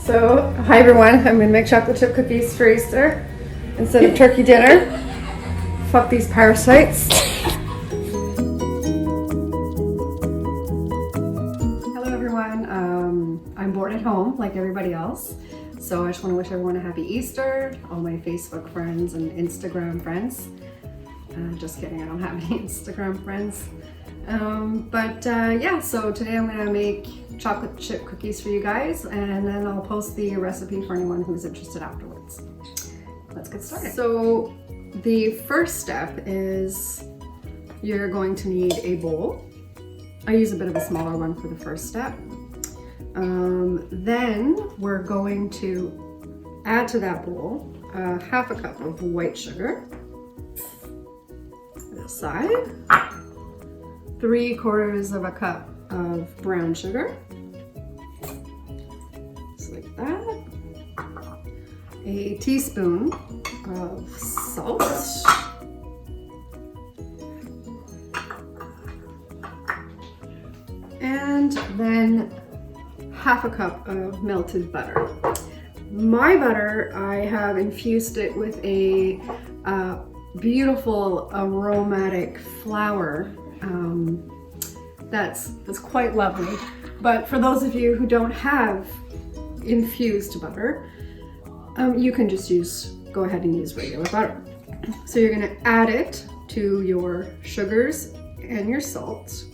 So, hi everyone, I'm gonna make chocolate chip cookies for Easter instead of turkey dinner. Fuck these parasites. Hello everyone, I'm bored at home like everybody else. So I just want to wish everyone a happy Easter, all my Facebook friends and Instagram friends. Just kidding, I don't have any Instagram friends. Yeah, so today I'm gonna make chocolate chip cookies for you guys, and then I'll post the recipe for anyone who's interested afterwards. Let's get started. So the first step is you're going to need a bowl. I use a bit of a smaller one for the first step. Then we're going to add to that bowl half a cup of white sugar, this side, 3/4 of a cup of brown sugar, just like that, a teaspoon of salt, and then half a cup of melted butter. My butter, I have infused it with a beautiful aromatic flower that's quite lovely. But for those of you who don't have infused butter, you can just go ahead and use regular butter. So you're gonna add it to your sugars and your salt,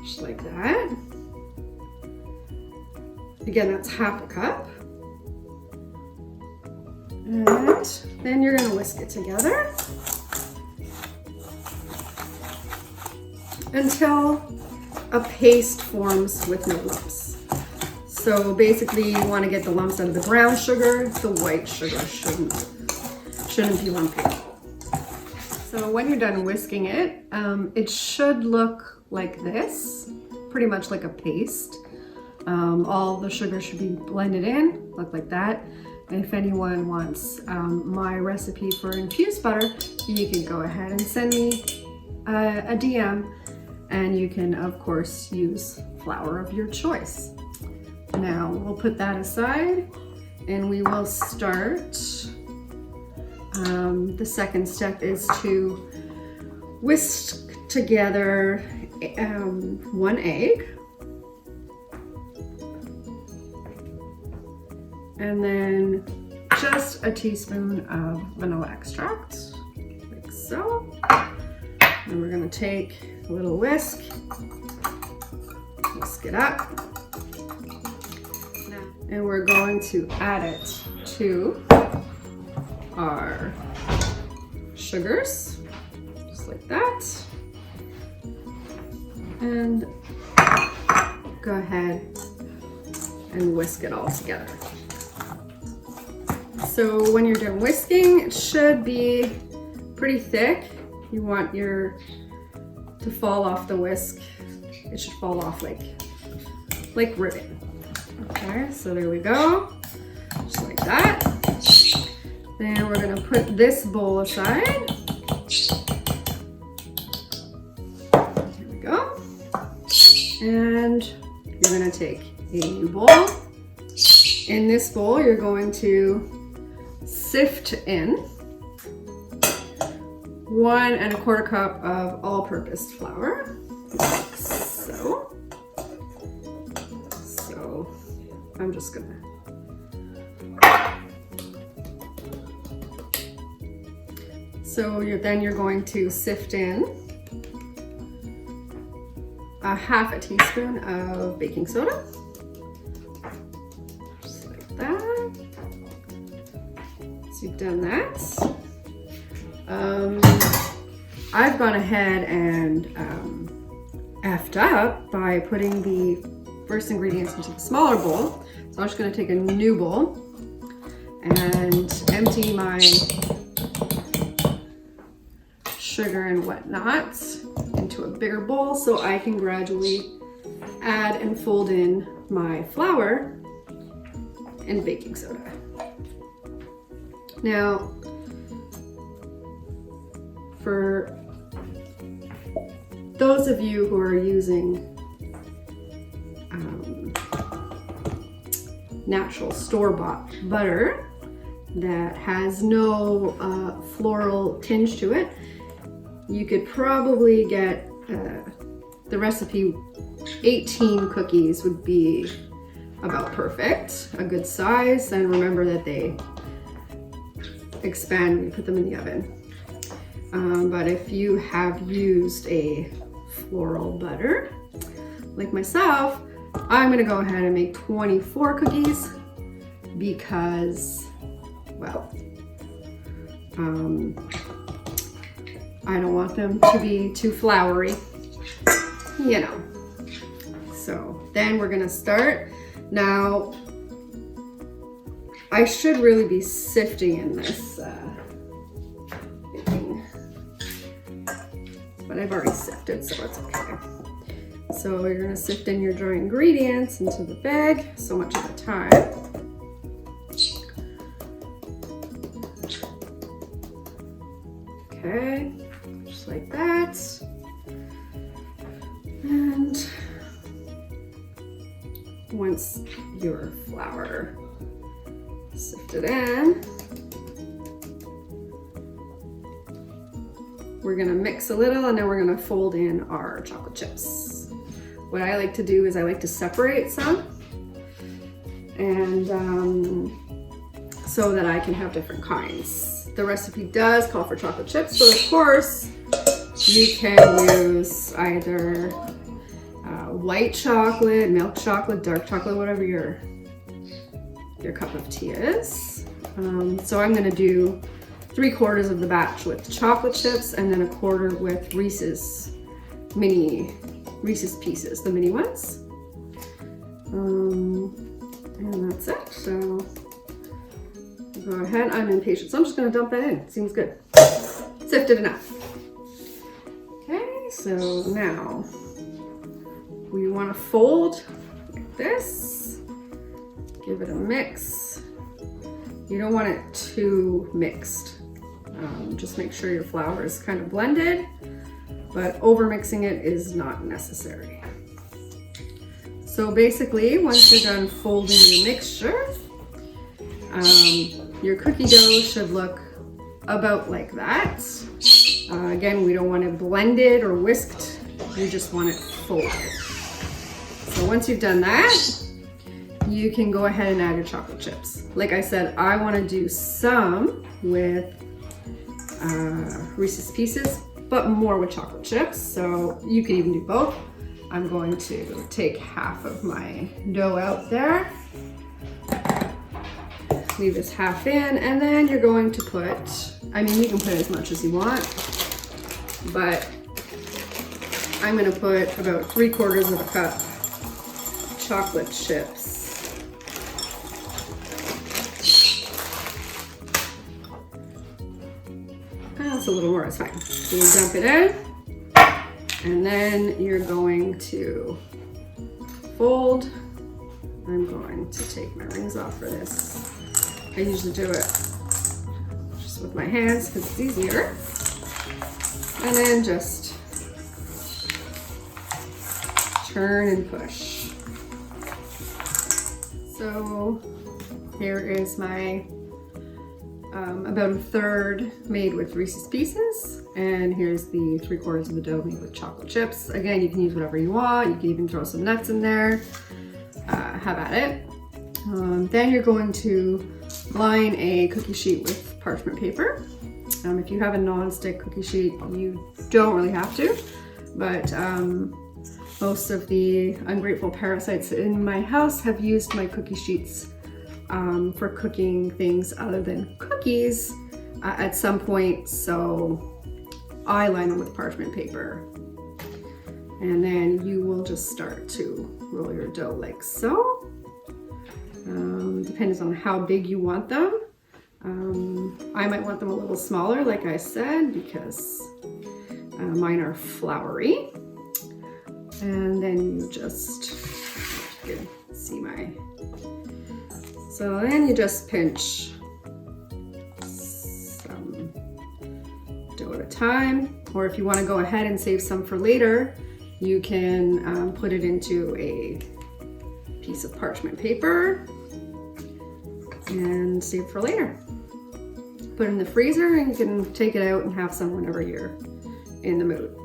just like that. Again, that's half a cup. And then you're gonna whisk it together until a paste forms with no lumps. So basically you wanna get the lumps out of the brown sugar. The white sugar shouldn't be lumpy. So when you're done whisking it, it should look like this, pretty much like a paste. All the sugar should be blended in, look like that. And if anyone wants my recipe for infused butter, you can go ahead and send me a DM, and you can of course use flour of your choice. Now we'll put that aside and we will start. The second step is to whisk together 1 egg, and then just a teaspoon of vanilla extract, like so. And we're gonna take a little whisk it up. And we're going to add it to our sugars, just like that. And go ahead and whisk it all together. So when you're done whisking, it should be pretty thick. You want to fall off the whisk. It should fall off like ribbon. Okay, so there we go, just like that. Then we're gonna put this bowl aside. Here we go. And you're gonna take a new bowl. In this bowl, you're going to sift in 1 1/4 cup of all-purpose flour, like so. So I'm just gonna then you're going to sift in a half a teaspoon of baking soda, just like that. So you've done that. I've gone ahead and effed up by putting the first ingredients into the smaller bowl. So I'm just going to take a new bowl and empty my sugar and whatnot into a bigger bowl so I can gradually add and fold in my flour and baking soda. Now, for those of you who are using natural store-bought butter that has no floral tinge to it, you could probably get the recipe 18 cookies would be about perfect, a good size. And remember that they expand when you put them in the oven. But if you have used a floral butter, like myself, I'm gonna go ahead and make 24 cookies because, well, I don't want them to be too floury, you know. So then we're gonna start. Now, I should really be sifting in this thing, but I've already sifted, so it's okay. So you're gonna sift in your dry ingredients into the bag, so much at a time. Okay, just like that. And once your flour sifted in, we're gonna mix a little and then we're gonna fold in our chocolate chips. What I like to do is I like to separate some, and so that I can have different kinds. The recipe does call for chocolate chips, so of course you can use either white chocolate, milk chocolate, dark chocolate, whatever your cup of tea is. So I'm gonna do 3/4 of the batch with chocolate chips and then 1/4 with Reese's Pieces, the mini ones. And that's it. So go ahead, I'm impatient, so I'm just gonna dump that in. Seems good. Sifted enough. Okay, so now we wanna fold like this. Give it a mix. You don't want it too mixed. Just make sure your flour is kind of blended, but over mixing it is not necessary. So basically, once you're done folding your mixture, your cookie dough should look about like that. Again, we don't want it blended or whisked. We just want it folded. So once you've done that, you can go ahead and add your chocolate chips. Like I said, I want to do some with Reese's Pieces, but more with chocolate chips. So you can even do both. I'm going to take half of my dough out there. Leave this half in, and then you're going to put, I mean, you can put as much as you want, but I'm gonna put about 3/4 of a cup chocolate chips. That's a little more, it's fine. So you dump it in, and then you're going to fold. I'm going to take my rings off for this. I usually do it just with my hands because it's easier. And then just turn and push. So here is my about 1/3 made with Reese's Pieces, and here's the 3/4 of the dough made with chocolate chips. Again, you can use whatever you want. You can even throw some nuts in there. Have at it. Then you're going to line a cookie sheet with parchment paper. If you have a non-stick cookie sheet, you don't really have to, but most of the ungrateful parasites in my house have used my cookie sheets for cooking things other than cookies at some point, so I line them with parchment paper. And then you will just start to roll your dough like so. Depends on how big you want them. I might want them a little smaller, like I said, because mine are floury. And then you just, you can see my, so then you just pinch some dough at a time, or if you want to go ahead and save some for later, you can put it into a piece of parchment paper and save for later. Put it in the freezer and you can take it out and have some whenever you're in the mood.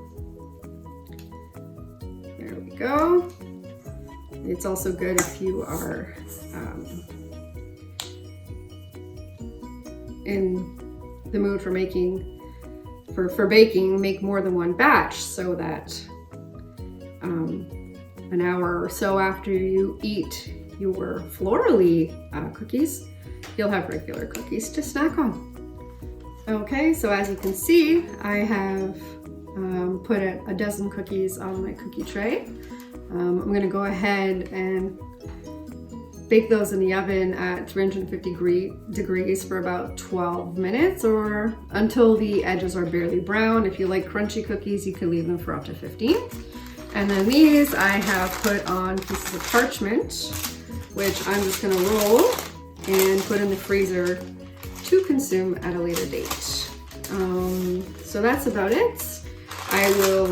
There we go. It's also good if you are in the mood for making, for baking, make more than one batch so that an hour or so after you eat your florally cookies, you'll have regular cookies to snack on. Okay, so as you can see, I have put a dozen cookies on my cookie tray. I'm going to go ahead and bake those in the oven at 350 degrees for about 12 minutes or until the edges are barely brown. If you like crunchy cookies, you can leave them for up to 15. And then these I have put on pieces of parchment, which I'm just going to roll and put in the freezer to consume at a later date. So that's about it. I will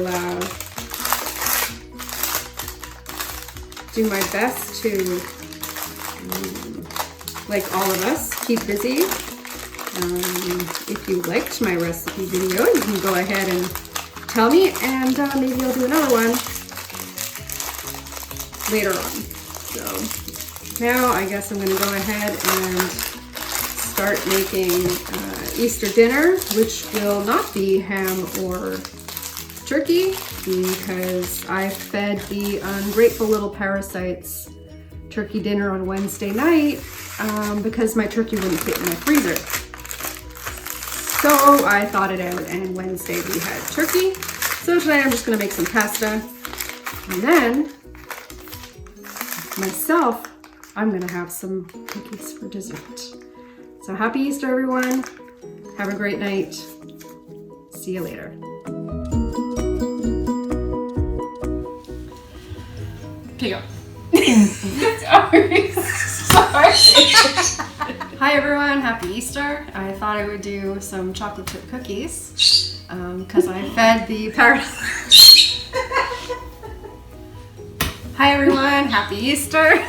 do my best to, like all of us, keep busy. If you liked my recipe video, you can go ahead and tell me, and maybe I'll do another one later on. So now I guess I'm going to go ahead and start making Easter dinner, which will not be ham or turkey because I fed the ungrateful little parasites turkey dinner on Wednesday night because my turkey wouldn't fit in my freezer. So I thawed it out, and Wednesday we had turkey. So tonight I'm just going to make some pasta, and then myself, I'm going to have some cookies for dessert. So happy Easter, everyone. Have a great night. See you later. Okay, go. Sorry. Hi everyone, happy Easter. I thought I would do some chocolate chip cookies because I fed the parasites. Hi everyone, happy Easter.